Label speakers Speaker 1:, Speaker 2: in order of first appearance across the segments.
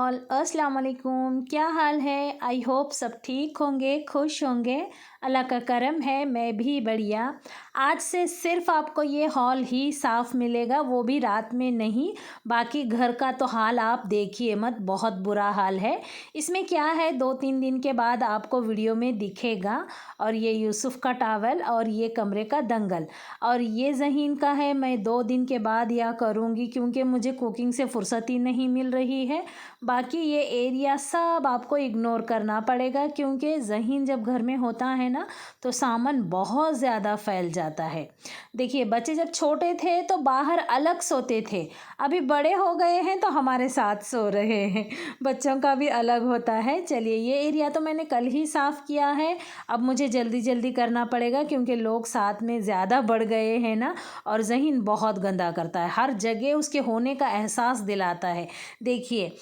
Speaker 1: All अस्सलाम वालेकुम। क्या हाल है? आई होप सब ठीक होंगे, खुश होंगे। अल्लाह का करम है, मैं भी बढ़िया। आज से सिर्फ आपको ये हॉल ही साफ़ मिलेगा, वो भी रात में नहीं। बाकी घर का तो हाल आप देखिए मत, बहुत बुरा हाल है। इसमें क्या है, 2-3 दिन के बाद आपको वीडियो में दिखेगा। और ये यूसुफ का टावल और ये कमरे का दंगल और ये ज़हीन का है। मैं 2 दिन के बाद यह करूँगी क्योंकि मुझे कुकिंग से फुर्सत ही नहीं मिल रही है। बाकी ये एरिया सब आपको इग्नोर करना पड़ेगा क्योंकि ज़हीन जब घर में होता है ना तो सामान बहुत ज़्यादा फैल जाता है। देखिए, बच्चे जब छोटे थे तो बाहर अलग सोते थे, अभी बड़े हो गए हैं तो हमारे साथ सो रहे हैं। बच्चों का भी अलग होता है। चलिए, ये एरिया तो मैंने कल ही साफ़ किया है। अब मुझे जल्दी जल्दी करना पड़ेगा क्योंकि लोग साथ में ज़्यादा बढ़ गए हैं ना। और ज़हीन बहुत गंदा करता है, हर जगह उसके होने का एहसास दिलाता है। देखिए,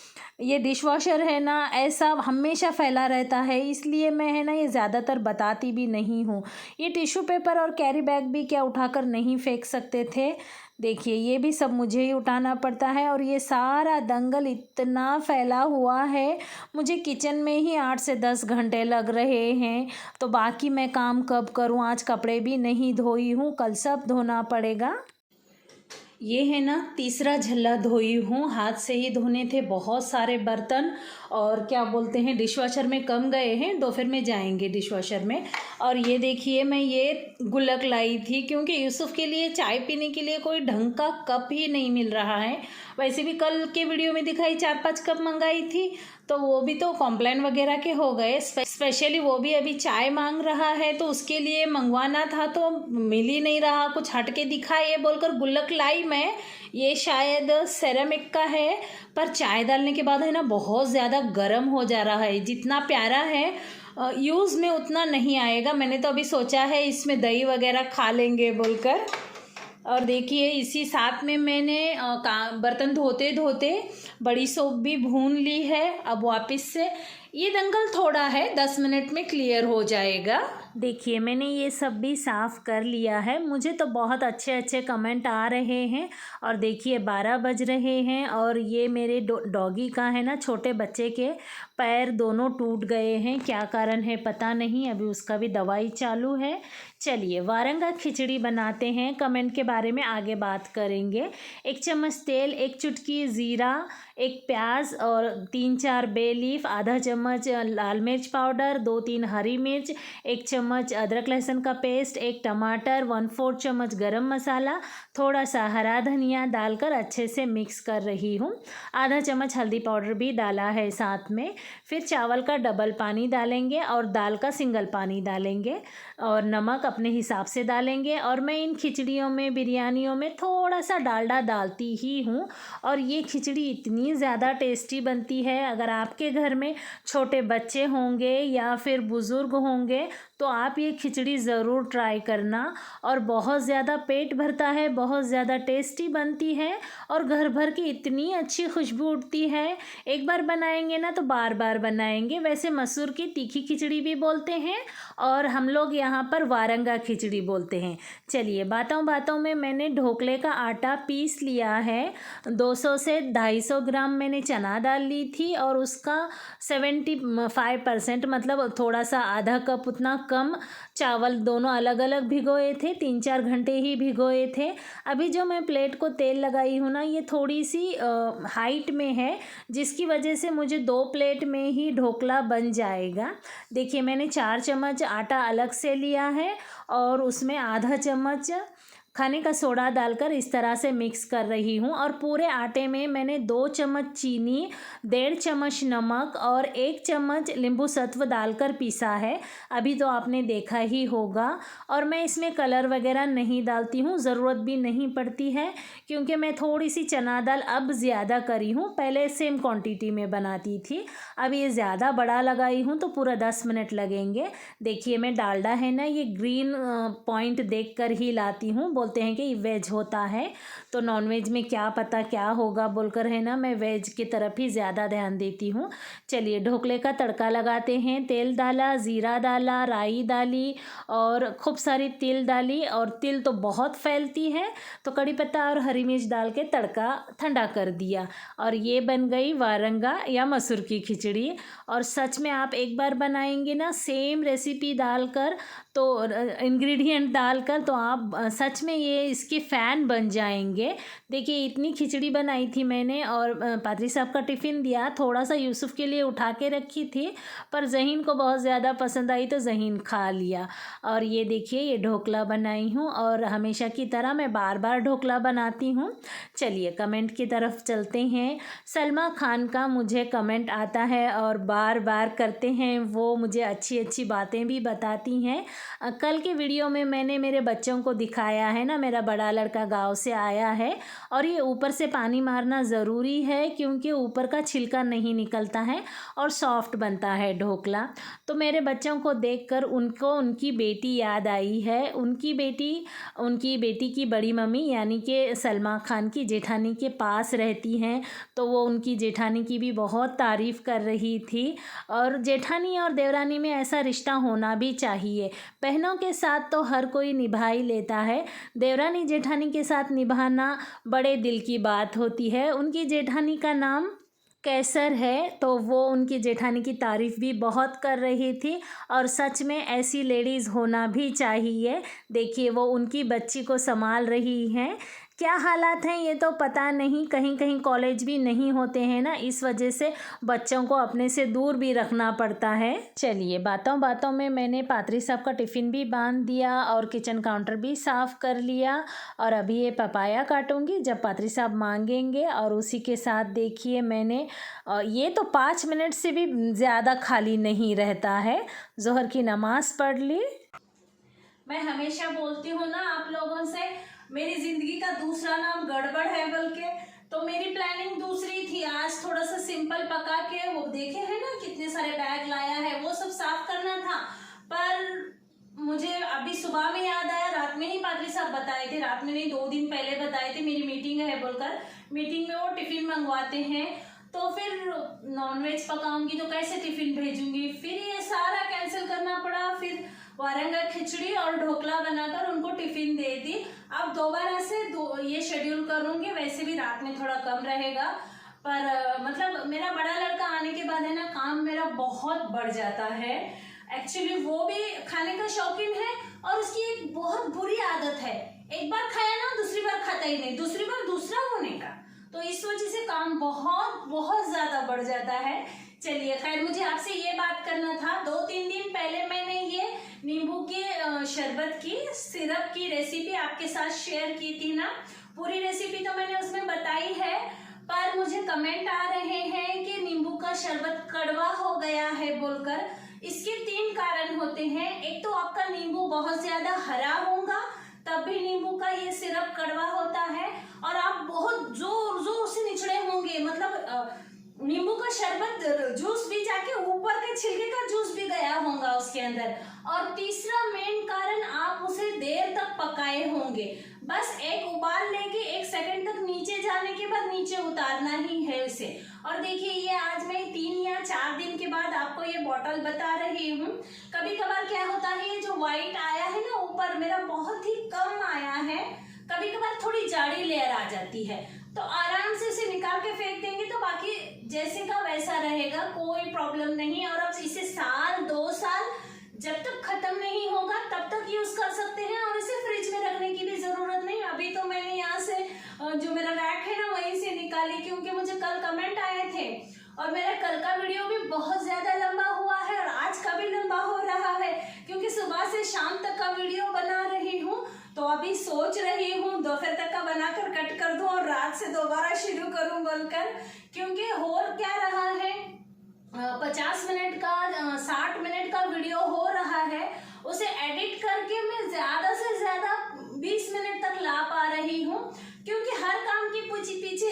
Speaker 1: ये डिश वॉशर है ना, ऐसा हमेशा फैला रहता है, इसलिए मैं है ना ये ज़्यादातर बताती भी नहीं हूँ। ये टिश्यू पेपर और कैरी बैग भी क्या उठाकर नहीं फेंक सकते थे। देखिए, ये भी सब मुझे ही उठाना पड़ता है और ये सारा दंगल इतना फैला हुआ है, मुझे किचन में ही 8 से 10 घंटे लग रहे हैं। तो बाकी मैं काम कब करूँ? आज कपड़े भी नहीं धोई हूँ, कल सब धोना पड़ेगा। ये है ना तीसरा झल्ला धोई हूँ, हाथ से ही धोने थे बहुत सारे बर्तन। और क्या बोलते हैं, डिश वॉशर में कम गए हैं, दोपहर में जाएंगे डिश वॉशर में। और ये देखिए, मैं ये गुल्लक लाई थी क्योंकि यूसुफ के लिए चाय पीने के लिए कोई ढंग का कप ही नहीं मिल रहा है। वैसे भी कल के वीडियो में दिखाई 4-5 कप मंगाई थी, तो वो भी तो कॉम्प्लान वगैरह के हो गए। स्पेशली वो भी अभी चाय मांग रहा है तो उसके लिए मंगवाना था तो मिल ही नहीं रहा, कुछ हट के दिखा ये बोलकर गुल्लक लाई मैं। ये शायद सेरेमिक का है, पर चाय डालने के बाद है ना बहुत ज़्यादा गर्म हो जा रहा है। जितना प्यारा है यूज़ में उतना नहीं आएगा। मैंने तो अभी सोचा है इसमें दही वगैरह खा लेंगे बोलकर। और देखिए, इसी साथ में मैंने बर्तन धोते धोते बड़ी सोप भी भून ली है। अब वापस से ये दंगल थोड़ा है, 10 मिनट में क्लियर हो जाएगा। देखिए, मैंने ये सब भी साफ़ कर लिया है। मुझे तो बहुत अच्छे अच्छे कमेंट आ रहे हैं। और देखिए, 12 बज रहे हैं और ये मेरे डॉगी का है ना, छोटे बच्चे के पैर दोनों टूट गए हैं। क्या कारण है पता नहीं, अभी उसका भी दवाई चालू है। चलिए, वारंगा खिचड़ी बनाते हैं, कमेंट के बारे में आगे बात करेंगे। 1 चम्मच तेल, 1 चुटकी ज़ीरा, 1 प्याज और 3-4 बे लीफ, आधा चम्मच लाल मिर्च पाउडर, 2-3 हरी मिर्च, 1 चम्मच अदरक लहसुन का पेस्ट, 1 टमाटर, 1/4 चम्मच गरम मसाला, थोड़ा सा हरा धनिया डालकर अच्छे से मिक्स कर रही हूँ। आधा चम्मच हल्दी पाउडर भी डाला है साथ में। फिर चावल का डबल पानी डालेंगे और दाल का सिंगल पानी डालेंगे और नमक अपने हिसाब से डालेंगे। और मैं इन खिचड़ियों में, बिरयानियों में थोड़ा सा डालडा डालती ही हूँ। और ये खिचड़ी इतनी ज़्यादा टेस्टी बनती है। अगर आपके घर में छोटे बच्चे होंगे या फिर बुज़ुर्ग होंगे तो आप ये खिचड़ी ज़रूर ट्राई करना। और बहुत ज़्यादा पेट भरता है, बहुत ज़्यादा टेस्टी बनती है और घर भर की इतनी अच्छी खुशबू उठती है। एक बार बनाएंगे ना तो बार बार बनाएंगे। वैसे मसूर की तीखी खिचड़ी भी बोलते हैं और हम लोग यहाँ पर वारंगा खिचड़ी बोलते हैं। चलिए, बातों बातों में मैंने ढोकले का आटा पीस लिया है। 200 से 250 ग्राम मैंने चना दाल ली थी और उसका 75% मतलब थोड़ा सा आधा कप उतना कम चावल, दोनों अलग अलग भिगोए थे, 3-4 घंटे ही भिगोए थे। अभी जो मैं प्लेट को तेल लगाई हूँ ना, ये थोड़ी सी हाइट में है, जिसकी वजह से मुझे 2 प्लेट में ही ढोकला बन जाएगा। देखिए, मैंने 4 चम्मच आटा अलग से लिया है और उसमें आधा चम्मच खाने का सोडा डालकर इस तरह से मिक्स कर रही हूँ। और पूरे आटे में मैंने 2 चम्मच चीनी, 1.5 चम्मच नमक और 1 चम्मच नींबू सत्व डालकर पीसा है। अभी तो आपने देखा ही होगा। और मैं इसमें कलर वगैरह नहीं डालती हूँ, ज़रूरत भी नहीं पड़ती है क्योंकि मैं थोड़ी सी चना दाल अब ज़्यादा करी हूँ, पहले सेम क्वांटिटी में बनाती थी। अब ये ज़्यादा बड़ा लगाई हूँ तो पूरा 10 मिनट लगेंगे। देखिए, मैं डालडा है ना, ये ग्रीन पॉइंट देख कर ही लाती हूँ। बोलते बोलते हैं कि वेज होता है, तो नॉनवेज में क्या पता क्या होगा बोलकर है ना, मैं वेज की तरफ ही ज़्यादा ध्यान देती हूँ। चलिए ढोकले का तड़का लगाते हैं। तेल डाला, ज़ीरा डाला, राई डाली और खूब सारी तिल डाली, और तिल तो बहुत फैलती है, तो कड़ी पत्ता और हरी मिर्च डाल के तड़का ठंडा कर दिया, और ये बन गई वारंगा या मसूर की खिचड़ी। और सच में आप एक बार बनाएंगे ना सेम रेसिपी डालकर, तो इंग्रेडिएंट डालकर, तो आप सच में ये इसके फ़ैन बन जाएंगे। देखिए इतनी खिचड़ी बनाई थी मैंने, और पादरी साहब का टिफ़िन दिया, थोड़ा सा यूसुफ के लिए उठा के रखी थी, पर ज़हीन को बहुत ज़्यादा पसंद आई तो ज़हीन खा लिया। और ये देखिए ये ढोकला बनाई हूँ, और हमेशा की तरह मैं बार बार ढोकला बनाती हूँ। चलिए कमेंट की तरफ चलते हैं। सलमा खान का मुझे कमेंट आता है और बार बार करते हैं, वो मुझे अच्छी अच्छी बातें भी बताती हैं। कल के वीडियो में मैंने मेरे बच्चों को दिखाया है ना, मेरा बड़ा लड़का गांव से आया है, और ये ऊपर से पानी मारना ज़रूरी है क्योंकि ऊपर का छिलका नहीं निकलता है और सॉफ्ट बनता है ढोकला। तो मेरे बच्चों को देखकर उनको उनकी बेटी याद आई है। उनकी बेटी की बड़ी मम्मी यानी कि सलमा खान की जेठानी के पास रहती हैं, तो वो उनकी जेठानी की भी बहुत तारीफ़ कर रही थी। और जेठानी और देवरानी में ऐसा रिश्ता होना भी चाहिए। बहनों के साथ तो हर कोई निभा ही लेता है, देवरानी जेठानी के साथ निभाना बड़े दिल की बात होती है। उनकी जेठानी का नाम कैसर है, तो वो उनकी जेठानी की तारीफ़ भी बहुत कर रही थी, और सच में ऐसी लेडीज़ होना भी चाहिए। देखिए वो उनकी बच्ची को संभाल रही हैं। क्या हालात हैं ये तो पता नहीं, कहीं कहीं कॉलेज भी नहीं होते हैं ना, इस वजह से बच्चों को अपने से दूर भी रखना पड़ता है। चलिए बातों बातों में मैंने पादरी साहब का टिफ़िन भी बांध दिया और किचन काउंटर भी साफ़ कर लिया, और अभी ये पपाया काटूंगी जब पादरी साहब मांगेंगे। और उसी के साथ देखिए मैंने ये तो 5 मिनट से भी ज़्यादा खाली नहीं रहता है, ज़ोहर की नमाज़ पढ़ ली। मैं हमेशा बोलती हूँ ना आप लोगों से, मेरी ज़िंदगी का दूसरा नाम गड़बड़ है, बल्कि तो मेरी प्लानिंग दूसरी थी। आज थोड़ा सा सिंपल पका के, वो देखे हैं ना कितने सारे बैग लाया है, वो सब साफ करना था, पर मुझे अभी सुबह में याद आया, रात में ही पादरी साहब बताए थे, रात में नहीं 2 दिन पहले बताए थे, मेरी मीटिंग है बोलकर। मीटिंग में वो टिफ़िन मंगवाते हैं, तो फिर नॉनवेज पकाऊंगी तो कैसे टिफ़िन भेजूंगी, फिर ये सारा कैंसिल करना पड़ा। फिर वारंगा खिचड़ी और ढोकला बनाकर उनको टिफ़िन दे दी। अब दोबारा से ये शेड्यूल करूँगी, वैसे भी रात में थोड़ा कम रहेगा, पर मतलब मेरा बड़ा लड़का आने के बाद है ना काम मेरा बहुत बढ़ जाता है। एक्चुअली वो भी खाने का शौकीन है, और उसकी एक बहुत बुरी आदत है, एक बार खाया ना दूसरी बार खाता ही नहीं, दूसरी बार दूसरा होने का, तो इस वजह से काम बहुत बहुत ज़्यादा बढ़ जाता है। चलिए खैर, मुझे आपसे ये बात करना था, 2-3 दिन पहले मैंने ये नींबू के शरबत की सिरप की रेसिपी आपके साथ शेयर की थी ना, पूरी रेसिपी तो मैंने उसमें बताई है, पर मुझे कमेंट आ रहे हैं कि नींबू का शरबत कड़वा हो गया है बोलकर। इसके 3 कारण होते हैं। एक तो आपका नींबू बहुत ज्यादा हरा होगा, तब भी नींबू का ये सिरप कड़वा होता है, और आप बहुत जोर जोर से निचड़े होंगे, मतलब नींबू का शरबत जूस भी जाके ऊपर के छिलके का जूस भी गया होगा उसके अंदर। और तीसरा मेन कारण, आप उसे देर तक पकाए होंगे, बस एक उबाल लेके 1 सेकंड तक नीचे जाने के बाद नीचे उतारना ही है उसे। और देखिए ये आज मैं 3 या 4 दिन के बाद आपको ये बॉटल बता रही हूँ। कभी कभार क्या होता है, ये जो व्हाइट आया है ना ऊपर, मेरा बहुत ही कम आया है, कभी कभार थोड़ी जाड़ी लेयर आ जाती है, तो आराम से इसे निकाल के फेंक देंगे तो बाकी जैसे का वैसा रहेगा, कोई प्रॉब्लम नहीं। और अब इसे 1-2 साल जब तक खत्म नहीं होगा तब तक यूज कर सकते हैं, और इसे फ्रिज में रखने की भी जरूरत नहीं। अभी तो मैंने यहाँ से जो मेरा रैक है ना वहीं से निकाली, क्योंकि मुझे कल कमेंट आए थे, और मेरा कल का वीडियो भी बहुत ज्यादा लंबा हुआ है और आज का भी लंबा हो रहा है, क्योंकि सुबह से शाम तक का वीडियो बना रही हूँ, तो अभी सोच रही हूँ दोपहर तक का बनाकर कट कर दूं और रात से दोबारा शुरू करूं बोलकर, क्योंकि हो क्या रहा है, 50 मिनट का 60 मिनट का वीडियो हो रहा है, उसे एडिट करके मैं ज्यादा से ज्यादा 20 मिनट तक ला पा रही हूँ, क्योंकि हर काम की पीछे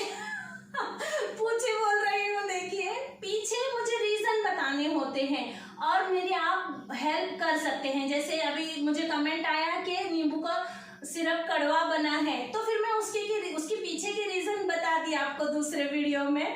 Speaker 1: पूछे बोल रही हूँ। देखिए पीछे मुझे रीजन बताने होते हैं, और मेरी आप हेल्प कर सकते हैं। जैसे अभी मुझे कमेंट आया कि नींबू का सिरप कड़वा बना है, तो फिर मैं उसके पीछे की रीज़न बता दी आपको दूसरे वीडियो में।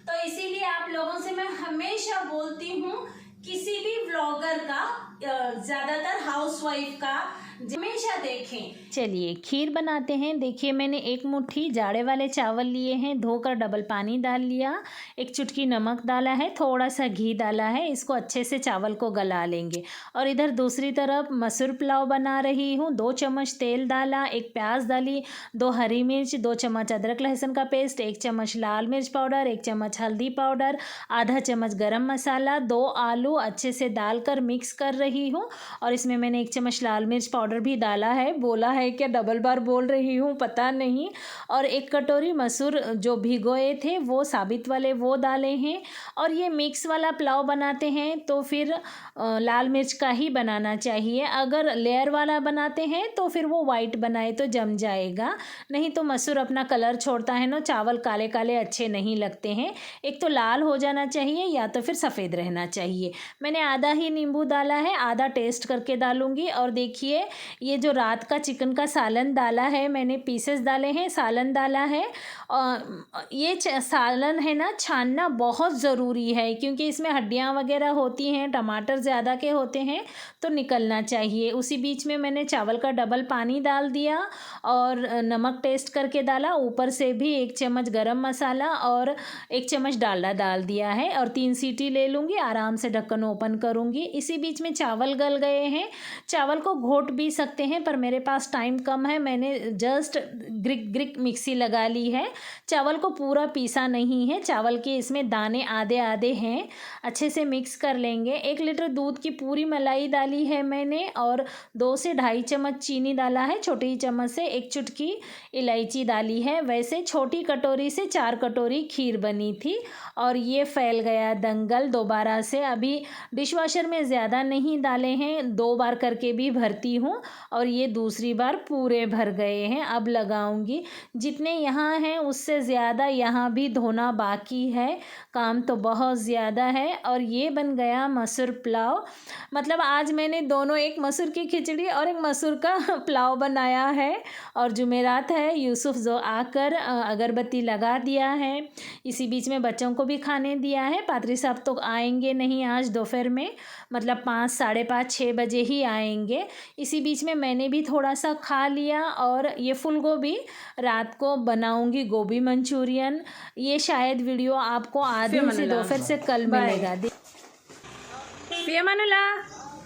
Speaker 1: तो इसीलिए आप लोगों से मैं हमेशा बोलती हूँ, किसी भी व्लॉगर का, ज़्यादातर हाउसवाइफ का हमेशा देखें। चलिए खीर बनाते हैं। देखिए मैंने एक मुट्ठी जाड़े वाले चावल लिए हैं, धोकर डबल पानी डाल लिया, एक चुटकी नमक डाला है, थोड़ा सा घी डाला है, इसको अच्छे से चावल को गला लेंगे। और इधर दूसरी तरफ मसूर पुलाव बना रही हूँ। 2 चम्मच तेल डाला, एक प्याज डाली, 2 हरी मिर्च, 2 चम्मच अदरक लहसुन का पेस्ट, 1 चम्मच लाल मिर्च पाउडर, 1 चम्मच हल्दी पाउडर, आधा चम्मच गरम मसाला, 2 आलू अच्छे से डालकर मिक्स कर रही हूँ। और इसमें मैंने 1 चम्मच लाल मिर्च पाउडर भी डाला है। बोला है क्या डबल बार बोल रही हूँ पता नहीं। और 1 कटोरी मसूर जो भिगोए थे वो साबित वाले वो डाले हैं। और ये मिक्स वाला पुलाव बनाते हैं तो फिर लाल मिर्च का ही बनाना चाहिए। अगर लेयर वाला बनाते हैं तो फिर वो वाइट बनाए तो जम जाएगा, नहीं तो मसूर अपना कलर छोड़ता है ना, चावल काले काले अच्छे नहीं लगते हैं। एक तो लाल हो जाना चाहिए या तो फिर सफ़ेद रहना चाहिए। मैंने आधा ही नींबू डाला है, आधा टेस्ट करके डालूंगी। और देखिए ये जो रात का चिकन का सालन डाला है, मैंने पीसेस डाले हैं, सालन डाला है। और ये सालन है ना, छानना बहुत ज़रूरी है क्योंकि इसमें हड्डियाँ वगैरह होती हैं, टमाटर ज़्यादा के होते हैं तो निकलना चाहिए। उसी बीच में मैंने चावल का डबल पानी डाल दिया और नमक टेस्ट करके डाला, ऊपर से भी 1 चम्मच गरम मसाला और 1 चम्मच डालडा डाल दिया है। और 3 सीटी ले लूँगी, आराम से ढक्कन ओपन करूँगी। इसी बीच में चावल गल गए हैं। चावल को घोट भी सकते हैं पर मेरे पास टाइम कम है, मैंने जस्ट ग्रिक ग्रिक मिक्सी लगा ली है। चावल को पूरा पीसा नहीं है, चावल के इसमें दाने आधे आधे हैं। अच्छे से मिक्स कर लेंगे। 1 लीटर दूध की पूरी मलाई डाली है मैंने और 2 से ढाई चम्मच चीनी डाला है, छोटी चम्मच से 1 चुटकी इलायची डाली है। वैसे छोटी कटोरी से 4 कटोरी खीर बनी थी और ये फैल गया दंगल दोबारा से। अभी डिशवॉशर में ज़्यादा नहीं डाले हैं, 2 बार करके भी भरती हूँ और ये दूसरी बार पूरे भर गए हैं। अब लगाऊंगी, जितने यहाँ हैं उससे ज़्यादा यहाँ भी धोना बाकी है, काम तो बहुत ज़्यादा है। और ये बन गया मसूर पुलाव। मतलब आज मैंने दोनों, एक मसूर की खिचड़ी और एक मसूर का पुलाव बनाया है। और जुमेरात है, यूसुफ जो आकर अगरबत्ती लगा दिया है। इसी बीच में बच्चों को भी खाने दिया है। पादरी साहब तो आएंगे नहीं आज दोपहर में, मतलब 5, साढ़े 5, 6 बजे ही आएंगे। इसी बीच में मैंने भी थोड़ा सा खा लिया। और ये फूल गोभी रात को बनाऊंगी, गोभी मंचूरियन। ये शायद वीडियो आपको आधे से दोपहर से कल मिलेगा।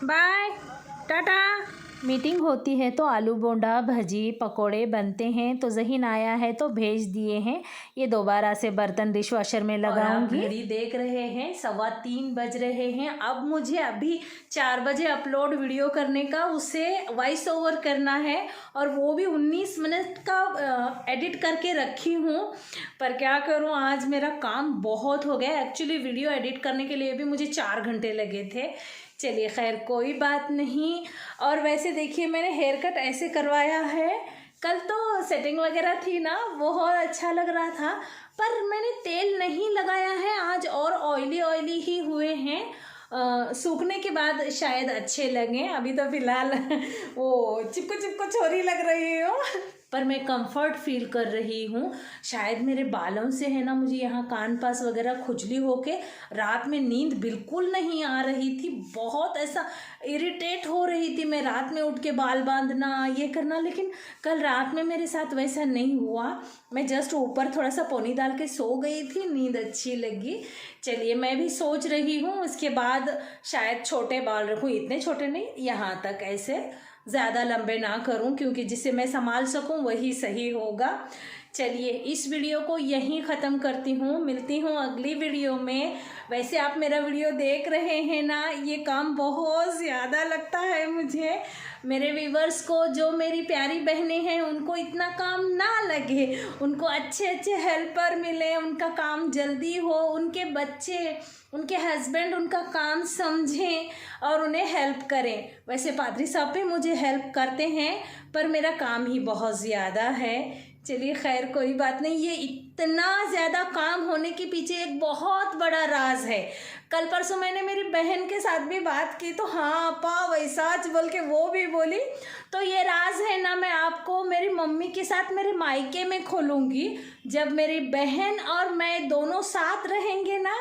Speaker 1: बाय, टाटा। मीटिंग होती है तो आलू बोंडा, भजी, पकोड़े बनते हैं। तो ज़हीन आया है तो भेज दिए हैं। ये दोबारा से बर्तन डिशवॉशर में लगाऊंगी। घड़ी देख रहे हैं, 3:15 बज रहे हैं। अब मुझे अभी 4 बजे अपलोड वीडियो करने का, उसे वॉइस ओवर करना है और वो भी 19 मिनट का एडिट करके रखी हूँ। पर क्या करूँ, आज मेरा काम बहुत हो गया। एक्चुअली वीडियो एडिट करने के लिए भी मुझे 4 घंटे लगे थे। चलिए खैर कोई बात नहीं। और वैसे देखिए मैंने हेयर कट ऐसे करवाया है। कल तो सेटिंग वगैरह थी ना, बहुत अच्छा लग रहा था, पर मैंने तेल नहीं लगाया है आज और ऑयली ऑयली ही हुए हैं। सूखने के बाद शायद अच्छे लगें। अभी तो फ़िलहाल वो चिपको चिपको छोरी लग रही हो, पर मैं कंफर्ट फील कर रही हूँ। शायद मेरे बालों से है ना, मुझे यहाँ कान पास वगैरह खुजली होके रात में नींद बिल्कुल नहीं आ रही थी। बहुत ऐसा इरिटेट हो रही थी मैं, रात में उठ के बाल बांधना ये करना। लेकिन कल रात में मेरे साथ वैसा नहीं हुआ। मैं जस्ट ऊपर थोड़ा सा पोनी डाल के सो गई थी, नींद अच्छी लगी। चलिए मैं भी सोच रही हूँ उसके बाद शायद छोटे बाल रखूँ, इतने छोटे नहीं, यहाँ तक ऐसे ज़्यादा लंबे ना करूं क्योंकि जिसे मैं संभाल सकूं वही सही होगा। चलिए इस वीडियो को यहीं ख़त्म करती हूँ, मिलती हूँ अगली वीडियो में। वैसे आप मेरा वीडियो देख रहे हैं ना, ये काम बहुत ज़्यादा लगता है मुझे। मेरे व्यूवर्स को, जो मेरी प्यारी बहनें हैं, उनको इतना काम ना लगे, उनको अच्छे अच्छे हेल्पर मिले, उनका काम जल्दी हो, उनके बच्चे, उनके हस्बैंड उनका काम समझें और उन्हें हेल्प करें। वैसे पादरी साहब भी मुझे हेल्प करते हैं पर मेरा काम ही बहुत ज़्यादा है। चलिए खैर कोई बात नहीं, ये इतना ज़्यादा काम होने के पीछे एक बहुत बड़ा राज है। कल परसों मैंने मेरी बहन के साथ भी बात की तो हाँ पा वैसा बोल के वो भी बोली। तो ये राज है ना, मैं आपको मेरी मम्मी के साथ मेरे मायके में खोलूँगी। जब मेरी बहन और मैं दोनों साथ रहेंगे ना,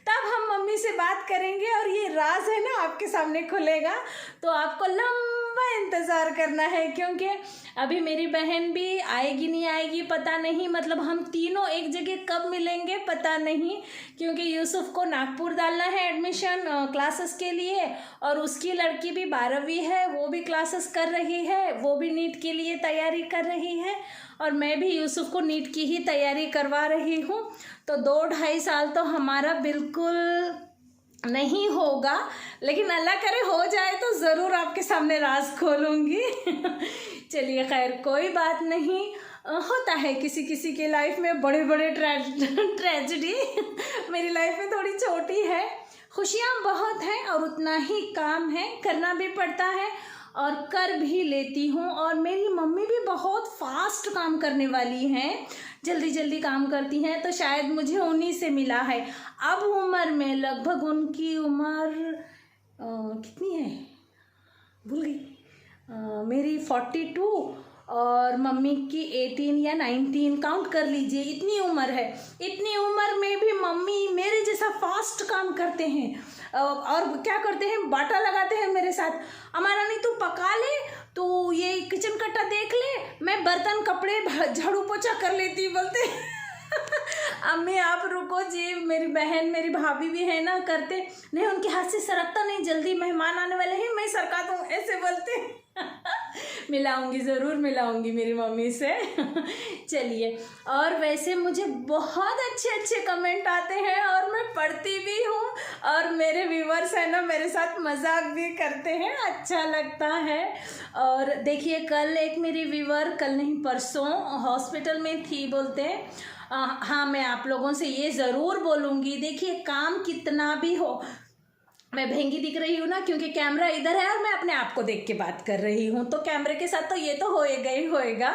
Speaker 1: तब हम मम्मी से बात करेंगे और ये राज है ना आपके सामने खुलेगा। तो आपको लंबा इंतज़ार करना है, क्योंकि अभी मेरी बहन भी आएगी नहीं आएगी पता नहीं, मतलब हम तीनों एक जगह कब मिलेंगे पता नहीं, क्योंकि यूसुफ को नागपुर डालना है एडमिशन क्लासेस के लिए, और उसकी लड़की भी 12वीं है, वो भी क्लासेस कर रही है, वो भी नीट के लिए तैयारी कर रही है, और मैं भी यूसुफ को नीट की ही तैयारी करवा रही हूँ। तो 2-2.5 साल तो हमारा बिल्कुल नहीं होगा, लेकिन अल्लाह करे हो जाए तो ज़रूर आपके सामने राज खोलूँगी। चलिए खैर कोई बात नहीं, होता है किसी किसी के लाइफ में बड़े बड़े ट्रेजेडी। मेरी लाइफ में थोड़ी छोटी है, खुशियाँ बहुत हैं और उतना ही काम है, करना भी पड़ता है और कर भी लेती हूँ। और मेरी मम्मी भी बहुत फास्ट काम करने वाली हैं, जल्दी जल्दी काम करती हैं, तो शायद मुझे उन्हीं से मिला है। अब उम्र में लगभग उनकी उम्र कितनी है भूल गई, मेरी 42 और मम्मी की 18 या 19, काउंट कर लीजिए, इतनी उम्र है। इतनी उम्र में भी मम्मी मेरे जैसा फास्ट काम करते हैं और क्या करते हैं, बाटा लगाते हैं मेरे साथ। हमारा नहीं तू पका ले, तो ये किचन कट्टा देख ले, मैं बर्तन कपड़े झाड़ू पोछा कर लेती बोलते। अम्मी आप रुको जी, मेरी बहन मेरी भाभी भी है ना, करते नहीं, उनके हाथ से सरकता नहीं, जल्दी मेहमान आने वाले हैं मैं सरका दूँ, ऐसे बोलते। मिलाऊंगी, ज़रूर मिलाऊंगी मेरी मम्मी से। चलिए, और वैसे मुझे बहुत अच्छे अच्छे कमेंट आते हैं और मैं पढ़ती भी हूँ, और मेरे व्यूवर्स हैं ना मेरे साथ मजाक भी करते हैं, अच्छा लगता है। और देखिए कल एक मेरी व्यूवर, कल नहीं परसों हॉस्पिटल में थी, बोलते हैं हाँ मैं आप लोगों से ये ज़रूर बोलूँगी, देखिए काम कितना भी हो, मैं भेंगी दिख रही हूँ ना क्योंकि कैमरा इधर है और मैं अपने आप को देख के बात कर रही हूँ, तो कैमरे के साथ तो ये तो होएगा ही होएगा।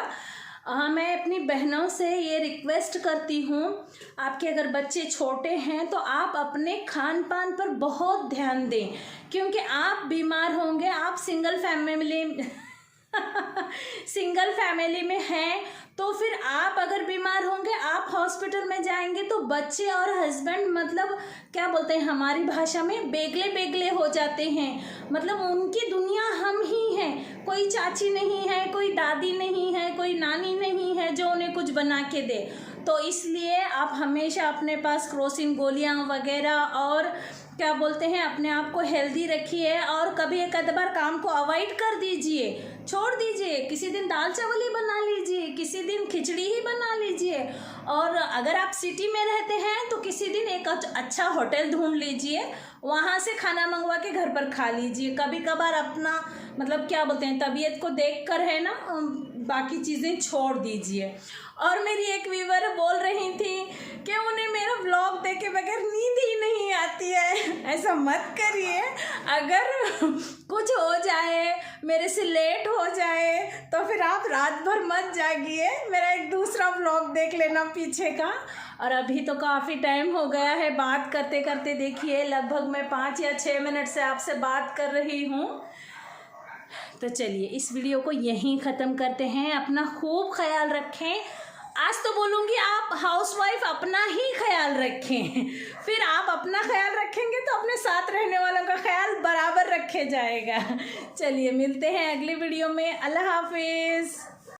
Speaker 1: हाँ, मैं अपनी बहनों से ये रिक्वेस्ट करती हूँ, आपके अगर बच्चे छोटे हैं तो आप अपने खान पान पर बहुत ध्यान दें, क्योंकि आप बीमार होंगे, आप सिंगल फैमिली में हैं, तो फिर आप अगर बीमार होंगे, आप हॉस्पिटल में जाएंगे तो बच्चे और हस्बैंड, मतलब क्या बोलते हैं हमारी भाषा में, बेगले बेगले हो जाते हैं। मतलब उनकी दुनिया हम ही हैं, कोई चाची नहीं है, कोई दादी नहीं है, कोई नानी नहीं है जो उन्हें कुछ बना के दे। तो इसलिए आप हमेशा अपने पास क्रोसिन गोलियां वगैरह और क्या बोलते हैं अपने आप को हेल्दी रखिए, और कभी एक आध बार काम को अवॉइड कर दीजिए, छोड़ दीजिए, किसी दिन दाल चावल ही बना लीजिए, किसी दिन खिचड़ी ही बना लीजिए, और अगर आप सिटी में रहते हैं तो किसी दिन एक अच्छा होटल ढूंढ लीजिए, वहाँ से खाना मंगवा के घर पर खा लीजिए। कभी कभार अपना मतलब क्या बोलते हैं तबीयत को देख कर है ना, बाकी चीज़ें छोड़ दीजिए। और मेरी एक व्यूवर बोल रही थी कि उन्हें मेरा व्लॉग देख के बगैर नींद ही नहीं आती है। ऐसा मत करिए, अगर कुछ हो जाए, मेरे से लेट हो जाए, तो फिर आप रात भर मत जागिए, मेरा एक दूसरा व्लॉग देख लेना पीछे का। और अभी तो काफ़ी टाइम हो गया है बात करते करते, देखिए लगभग मैं 5 या 6 मिनट से आपसे बात कर रही हूँ। तो चलिए इस वीडियो को यहीं ख़त्म करते हैं, अपना खूब ख्याल रखें। आज तो बोलूँगी आप हाउसवाइफ अपना ही ख्याल रखें, फिर आप अपना ख्याल रखेंगे तो अपने साथ रहने वालों का ख्याल बराबर रखे जाएगा। चलिए मिलते हैं अगली वीडियो में, अल्लाह हाफिज़।